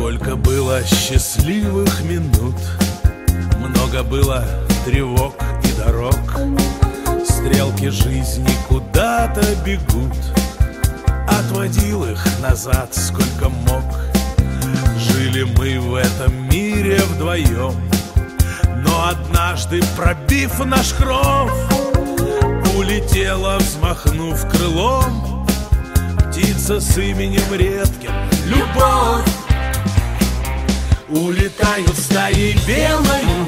Сколько было счастливых минут, много было тревог и дорог. Стрелки жизни куда-то бегут, отводил их назад сколько мог. Жили мы в этом мире вдвоем, но однажды, пробив наш кров, улетела, взмахнув крылом, птица с именем редким — любовь. Улетают стаи белою,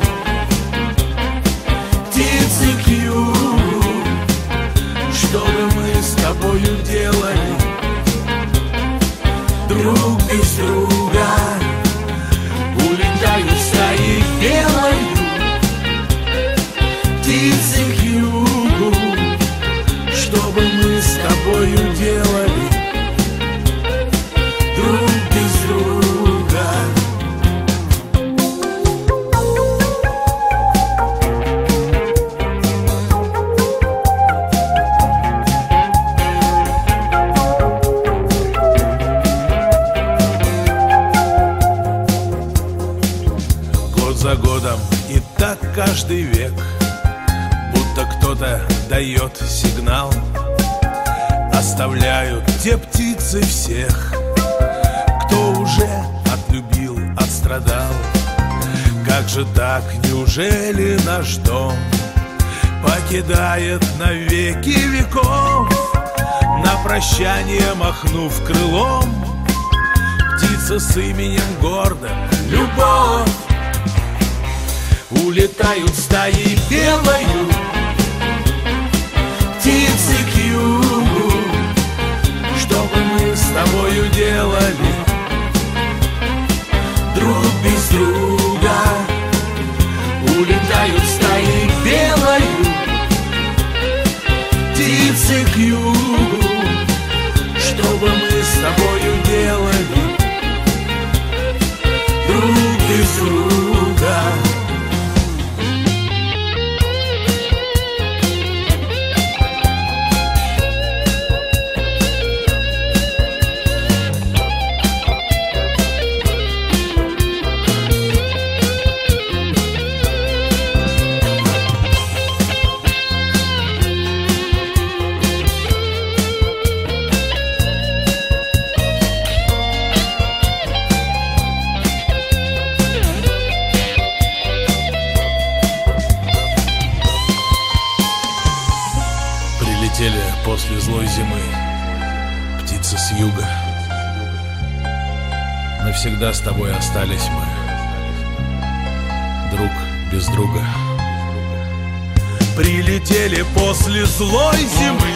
птицы к югу. Что бы мы с тобою делали, друг без друга? Улетают стаи белою, птицы к югу. Что бы мы с тобою делали, друг без друга? За годом, и так каждый век, будто кто-то дает сигнал. Оставляют те птицы всех, кто уже отлюбил, отстрадал. Как же так, неужели наш дом покидает навеки веков? На прощание махнув крылом, птица с именем гордым — любовь. Улетают стаи белою, птицы к югу. Что бы мы с тобою делали, друг без друга? Улетают стаи белою, птицы к югу. Что бы мы с тобою делали, друг без друга? Прилетели после злой зимы птицы с юга. Навсегда с тобой остались мы, друг без друга. Прилетели после злой зимы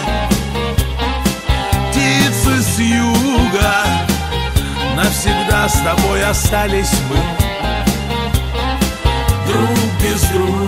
птицы с юга. Навсегда с тобой остались мы, друг без друга.